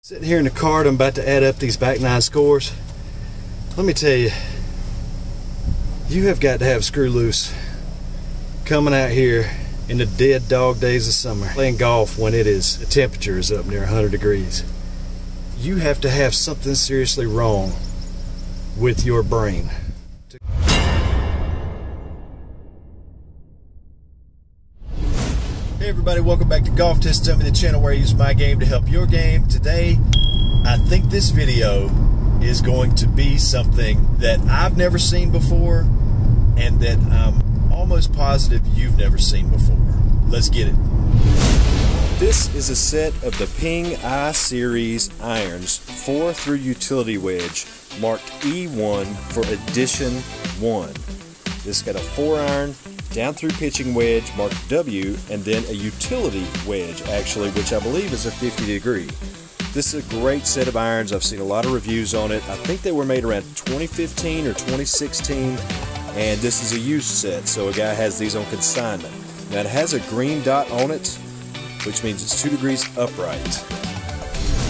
Sitting here in the cart, I'm about to add up these back nine scores. Let me tell you, you have got to have screw loose coming out here in the dead dog days of summer, playing golf when the temperature is up near 100 degrees. You have to have something seriously wrong with your brain. Hey everybody, welcome back to Golf Test Dummy, the channel where I use my game to help your game. Today, I think this video is going to be something that I've never seen before and that I'm almost positive you've never seen before. Let's get it. This is a set of the Ping I Series irons, 4 through utility wedge, marked E1 for Edition 1. This got a 4-iron, down through pitching wedge marked W, and then a utility wedge actually, which I believe is a 50 degree. This is a great set of irons. I've seen a lot of reviews on it. I think they were made around 2015 or 2016, and this is a used set, so a guy has these on consignment. Now it has a green dot on it, which means it's 2 degrees upright.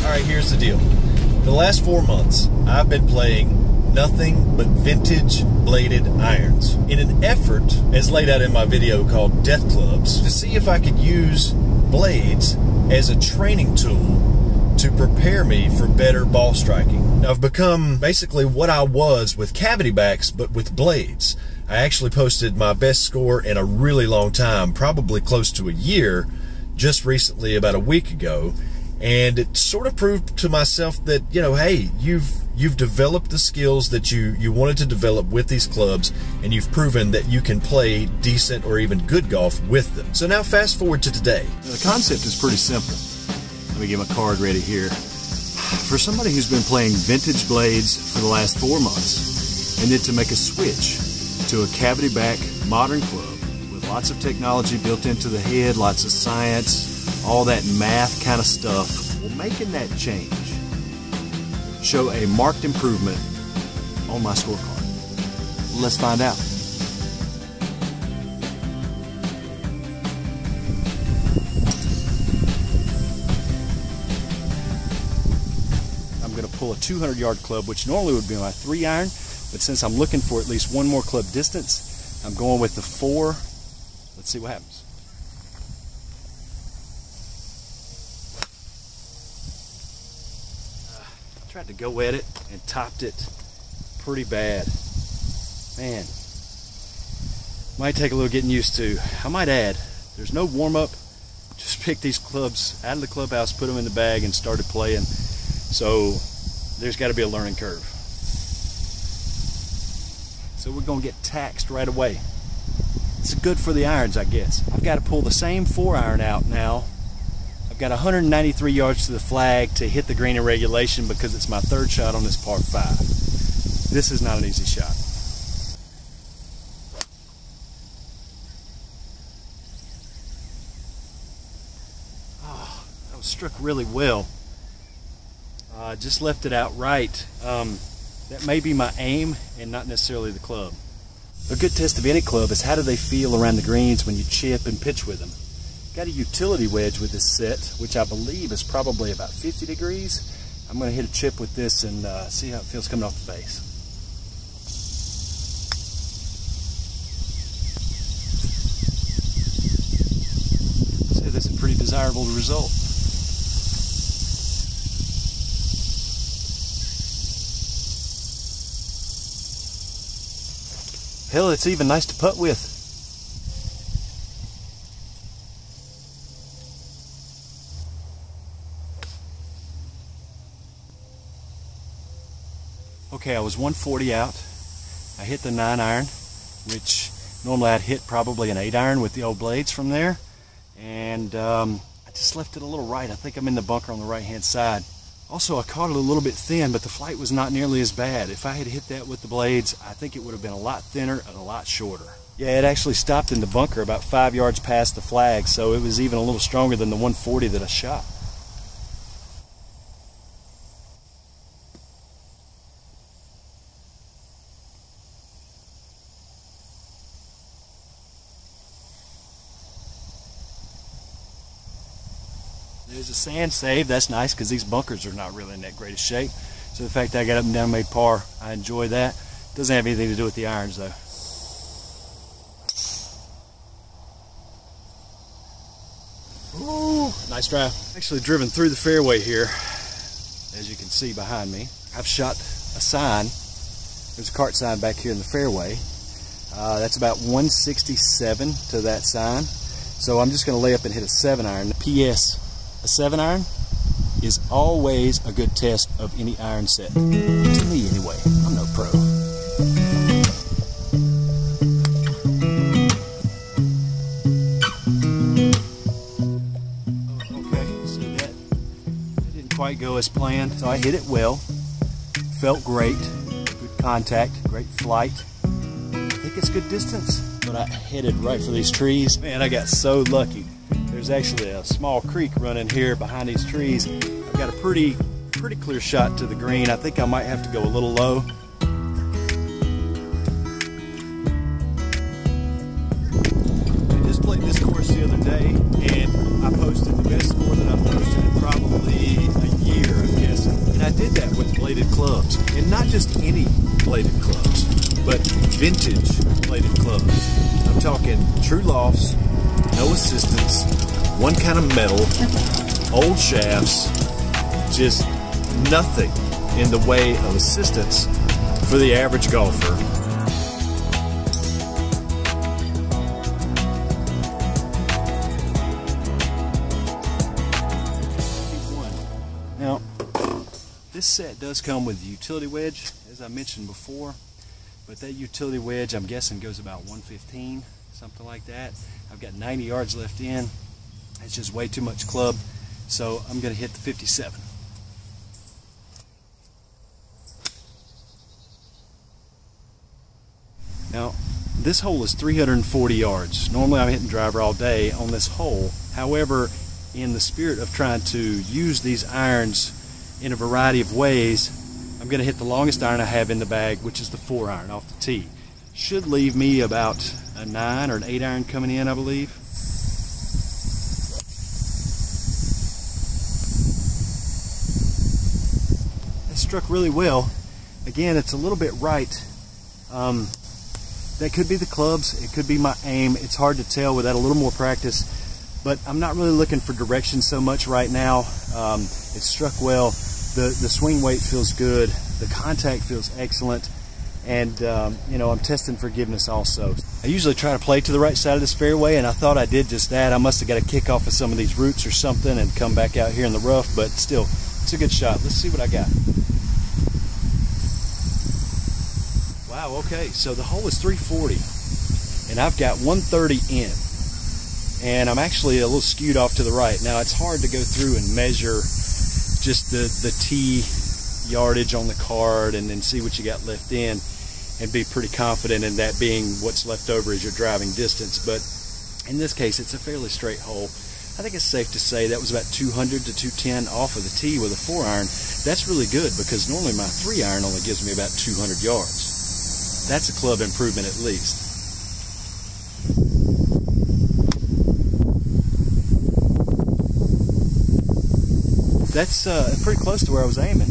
Alright, here's the deal. The last 4 months, I've been playing nothing but vintage bladed irons in an effort, as laid out in my video called Death Clubs, to see if I could use blades as a training tool to prepare me for better ball striking. Now, I've become basically what I was with cavity backs, but with blades. I actually posted my best score in a really long time, probably close to a year, just recently, about a week ago. And it sort of proved to myself that, you know, hey, you've developed the skills that you wanted to develop with these clubs, and you've proven that you can play decent or even good golf with them. So now fast forward to today. The concept is pretty simple. Let me get my card ready here. For somebody who's been playing vintage blades for the last 4 months, and then to make a switch to a cavity back modern club with lots of technology built into the head, lots of science, all that math kind of stuff, well, making that change show a marked improvement on my scorecard. Let's find out. I'm going to pull a 200-yard club, which normally would be my 3-iron, but since I'm looking for at least one more club distance, I'm going with the 4. Let's see what happens. Tried to go at it and topped it pretty bad. Man, might take a little getting used to. I might add, there's no warm-up. Just picked these clubs out of the clubhouse, put them in the bag, and started playing. So there's got to be a learning curve. So we're going to get taxed right away. It's good for the irons, I guess. I've got to pull the same 4-iron out now. I've got 193 yards to the flag to hit the green in regulation because it's my 3rd shot on this par 5. This is not an easy shot. Oh, that was struck really well. Just left it out right. That may be my aim and not necessarily the club. A good test of any club is how do they feel around the greens when you chip and pitch with them. Got a utility wedge with this set, which I believe is probably about 50 degrees. I'm going to hit a chip with this and see how it feels coming off the face. I'd say that's a pretty desirable result. Hell, it's even nice to putt with. Okay, I was 140 out. I hit the 9-iron, which normally I'd hit probably an 8-iron with the old blades from there. And I just left it a little right. I think I'm in the bunker on the right-hand side. Also, I caught it a little bit thin, but the flight was not nearly as bad. If I had hit that with the blades, I think it would have been a lot thinner and a lot shorter. Yeah, it actually stopped in the bunker about 5 yards past the flag, so it was even a little stronger than the 140 that I shot. There's a sand save. That's nice because these bunkers are not really in that greatest shape. So the fact that I got up and down made par, I enjoy that. Doesn't have anything to do with the irons though. Ooh, nice drive. Actually driven through the fairway here, as you can see behind me. I've shot a sign. There's a cart sign back here in the fairway. That's about 167 to that sign. So I'm just going to lay up and hit a 7-iron. P.S. A 7-iron is always a good test of any iron set. To me anyway. I'm no pro. Okay, so that didn't quite go as planned. So I hit it well. Felt great. Good contact. Great flight. I think it's good distance, but I headed right for these trees. Man, I got so lucky. There's actually a small creek running here behind these trees. I've got a pretty clear shot to the green. I think I might have to go a little low. I just played this course the other day, and I posted the best score that I've posted in probably a year, I'm guessing. And I did that with bladed clubs, and not just any bladed clubs, but vintage bladed clubs. I'm talking true lofts, no assistance, one kind of metal, old shafts, just nothing in the way of assistance for the average golfer. Now, this set does come with a utility wedge, as I mentioned before. But that utility wedge, I'm guessing, goes about 115, something like that. I've got 90 yards left in. It's just way too much club, so I'm going to hit the 57. Now, this hole is 340 yards. Normally I'm hitting driver all day on this hole. However, in the spirit of trying to use these irons in a variety of ways, I'm going to hit the longest iron I have in the bag, which is the 4-iron off the tee. Should leave me about a 9 or an 8-iron coming in, I believe. That struck really well. Again, it's a little bit right. That could be the clubs. It could be my aim. It's hard to tell without a little more practice. But I'm not really looking for direction so much right now. It struck well. The swing weight feels good, the contact feels excellent, and you know, I'm testing forgiveness also. I usually try to play to the right side of this fairway, and I thought I did just that. I must have got a kick off of some of these roots or something and come back out here in the rough, but still, it's a good shot. Let's see what I got. Wow, okay, so the hole is 340, and I've got 130 in, and I'm actually a little skewed off to the right. Now, it's hard to go through and measure just the tee yardage on the card and then see what you got left in and be pretty confident in that being what's left over as your driving distance. But in this case, it's a fairly straight hole. I think it's safe to say that was about 200 to 210 off of the tee with a 4-iron. That's really good because normally my 3-iron only gives me about 200 yards. That's a club improvement at least. That's pretty close to where I was aiming.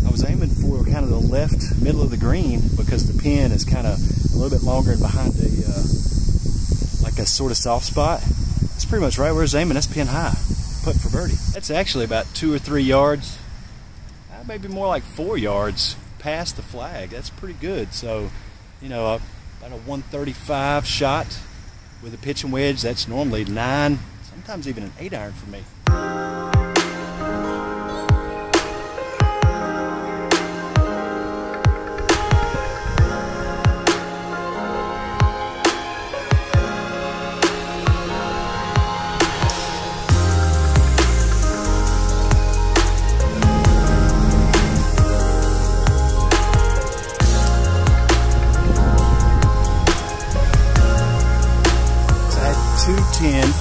I was aiming for kind of the left middle of the green because the pin is kind of a little bit longer and behind like a sort of soft spot. That's pretty much right where I was aiming. That's pin high. Putt for birdie. That's actually about 2 or 3 yards, maybe more like 4 yards past the flag. That's pretty good. So, you know, about a 135 shot with a pitching wedge. That's normally 9, sometimes even an 8-iron for me.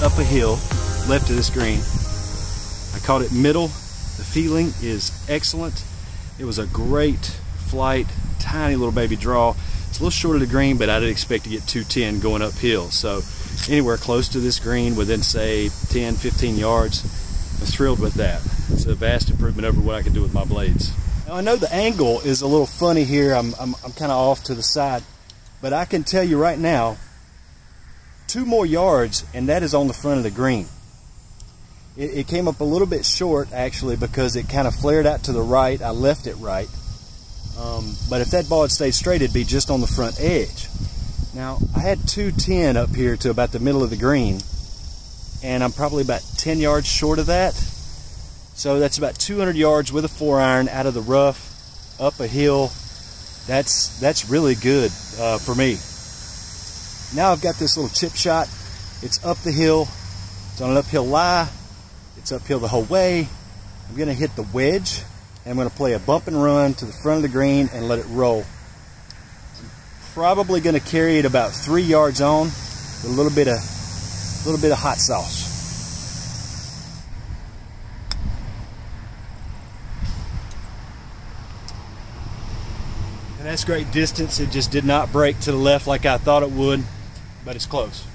Up a hill left of this green. I caught it middle. The feeling is excellent. It was a great flight, tiny little baby draw. It's a little short of the green, but I didn't expect to get 210 going uphill. So anywhere close to this green within, say, 10, 15 yards. I was thrilled with that. It's a vast improvement over what I could do with my blades. Now, I know the angle is a little funny here. I'm kind of off to the side, but I can tell you right now, 2 more yards, and that is on the front of the green. It came up a little bit short, actually, because it kind of flared out to the right. I left it right. But if that ball had stayed straight, it'd be just on the front edge. Now, I had 210 up here to about the middle of the green, and I'm probably about 10 yards short of that. So that's about 200 yards with a 4-iron out of the rough, up a hill. That's really good for me. Now I've got this little chip shot. It's up the hill. It's on an uphill lie. It's uphill the whole way. I'm going to hit the wedge, and I'm going to play a bump and run to the front of the green and let it roll. I'm probably going to carry it about 3 yards on with a little bit of hot sauce. And that's great distance. It just did not break to the left like I thought it would, but it's close.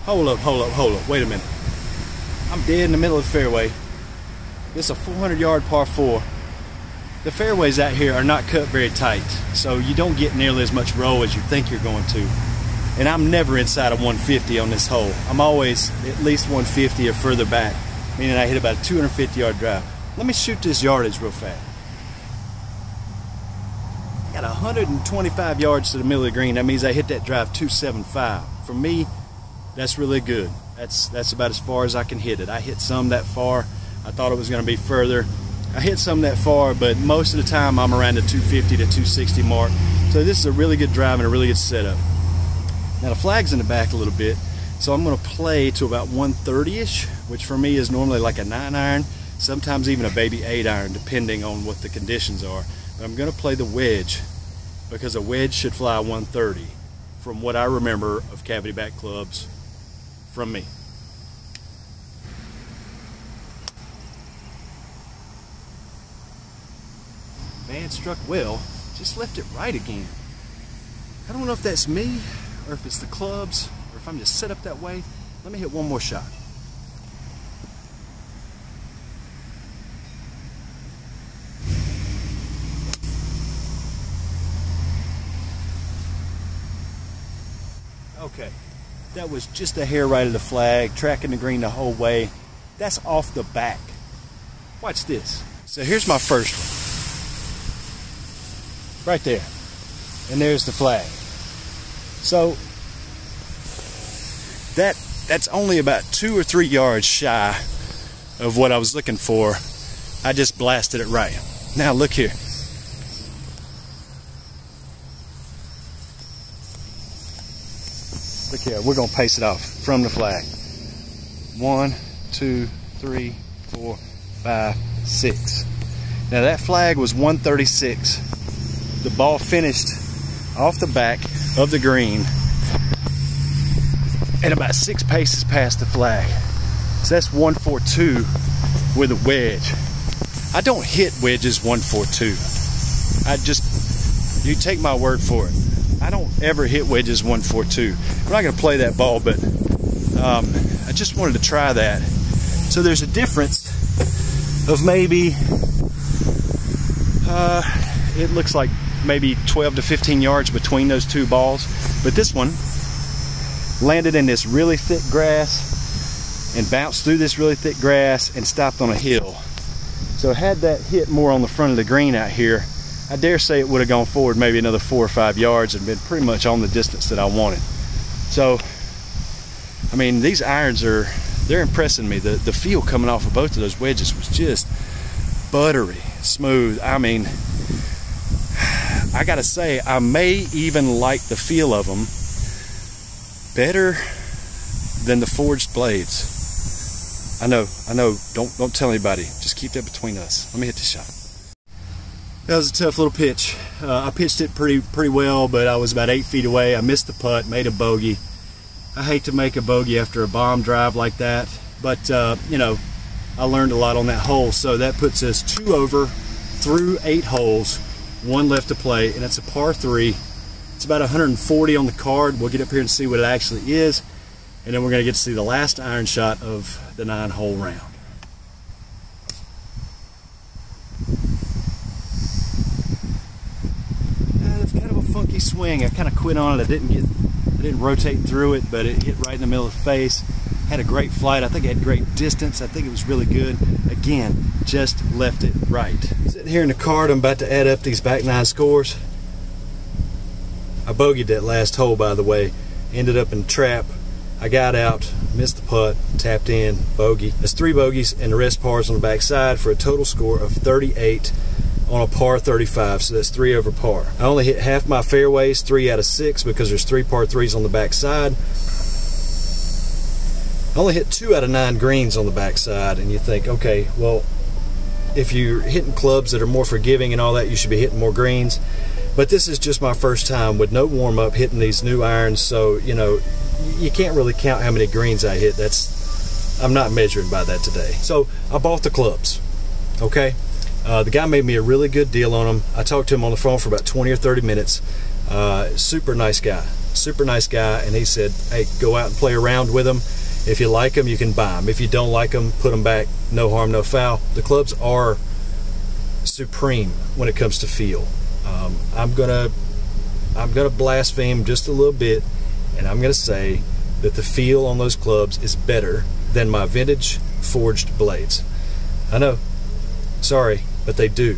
Hold up, wait a minute. I'm dead in the middle of the fairway. This is a 400-yard par 4. The fairways out here are not cut very tight, so you don't get nearly as much roll as you think you're going to. And I'm never inside of 150 on this hole. I'm always at least 150 or further back, meaning I hit about a 250-yard drive. Let me shoot this yardage real fast. Got 125 yards to the middle of the green. That means I hit that drive 275. For me, that's really good. That's about as far as I can hit it. I hit some that far. I thought it was going to be further. I hit some that far, but most of the time I'm around the 250 to 260 mark. So this is a really good drive and a really good setup. Now the flag's in the back a little bit, so I'm going to play to about 130-ish, which for me is normally like a 9-iron, sometimes even a baby 8-iron, depending on what the conditions are. But I'm going to play the wedge, because a wedge should fly 130, from what I remember of cavity back clubs from me. Man struck well, just left it right again. I don't know if that's me, or if it's the clubs, or if I'm just set up that way. Let me hit one more shot. Okay, that was just a hair right of the flag, tracking the green the whole way. That's off the back. Watch this. So here's my first one. Right there. And there's the flag. So that's only about 2 or 3 yards shy of what I was looking for. I just blasted it right. Now look here. Look here, we're gonna pace it off from the flag. 1, 2, 3, 4, 5, 6. Now that flag was 136. The ball finished off the back of the green and about 6 paces past the flag. So that's 142 with a wedge. I don't hit wedges 142. You take my word for it. I don't ever hit wedges 142. I'm not going to play that ball, but I just wanted to try that. So there's a difference of maybe, it looks like maybe 12 to 15 yards between those two balls. But this one landed in this really thick grass and bounced through this really thick grass and stopped on a hill. So had that hit more on the front of the green out here, I dare say it would have gone forward maybe another 4 or 5 yards and been pretty much on the distance that I wanted. So, I mean, these irons they're impressing me. The feel coming off of both of those wedges was just buttery smooth. I mean, I gotta say, I may even like the feel of them better than the forged blades. I know, don't tell anybody. Just keep that between us. Let me hit this shot. That was a tough little pitch. I pitched it pretty well, but I was about 8 feet away. I missed the putt, made a bogey. I hate to make a bogey after a bomb drive like that, but you know, I learned a lot on that hole. So that puts us 2 over through 8 holes, 1 left to play, and it's a par 3. It's about 140 on the card. We'll get up here and see what it actually is, and then we're going to get to see the last iron shot of the 9-hole round. It's kind of a funky swing. I kind of quit on it. I didn't rotate through it, but it hit right in the middle of the face. Had a great flight. I think it had great distance. I think it was really good. Again, just left it right. Sitting here in the cart, I'm about to add up these back 9 scores. I bogeyed that last hole, by the way. Ended up in a trap. I got out, missed the putt, tapped in, bogey. That's 3 bogeys and the rest pars on the back side for a total score of 38 on a par 35, so that's 3 over par. I only hit half my fairways, 3 out of 6, because there's 3 par 3s on the back side. I only hit 2 out of 9 greens on the back side, and you think, okay, well, if you're hitting clubs that are more forgiving and all that, you should be hitting more greens. But this is just my first time with no warm-up hitting these new irons, so, you know, you can't really count how many greens I hit. I'm not measuring by that today. So I bought the clubs, okay? The guy made me a really good deal on them. I talked to him on the phone for about 20 or 30 minutes. Super nice guy, and he said, hey, go out and play around with them. If you like them, you can buy them. If you don't like them, put them back. No harm, no foul. The clubs are supreme when it comes to feel. I'm gonna blaspheme just a little bit, and I'm gonna say that the feel on those clubs is better than my vintage forged blades. I know, sorry, but they do.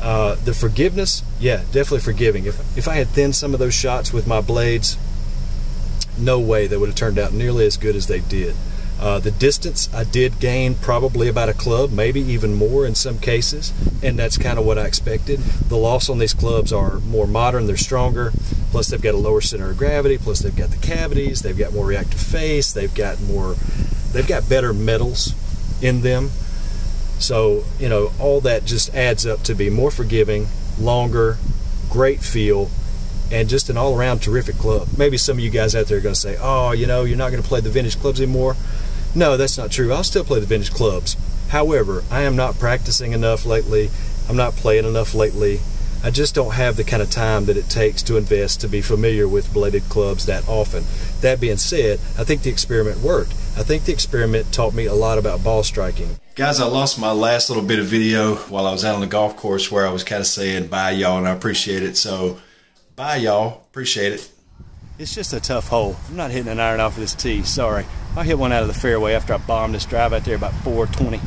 The forgiveness, yeah, definitely forgiving. If I had thinned some of those shots with my blades, no way they would have turned out nearly as good as they did. The distance I did gain probably about a club, maybe even more in some cases, and that's kind of what I expected. The loss on these clubs are more modern, they're stronger, plus they've got a lower center of gravity, plus they've got the cavities, they've got more reactive face, they've got better metals in them. So, you know, all that just adds up to be more forgiving, longer, great feel, and just an all-around terrific club. Maybe some of you guys out there are going to say, oh, you know, you're not going to play the vintage clubs anymore. No, that's not true. I'll still play the vintage clubs. However, I am not practicing enough lately. I'm not playing enough lately. I just don't have the kind of time that it takes to invest to be familiar with bladed clubs that often. That being said, I think the experiment worked. I think the experiment taught me a lot about ball striking. Guys, I lost my last little bit of video while I was out on the golf course where I was kind of saying bye, y'all, and I appreciate it. So, bye, y'all. Appreciate it. It's just a tough hole. I'm not hitting an iron off of this tee. Sorry. I hit one out of the fairway after I bombed this drive out there about 420.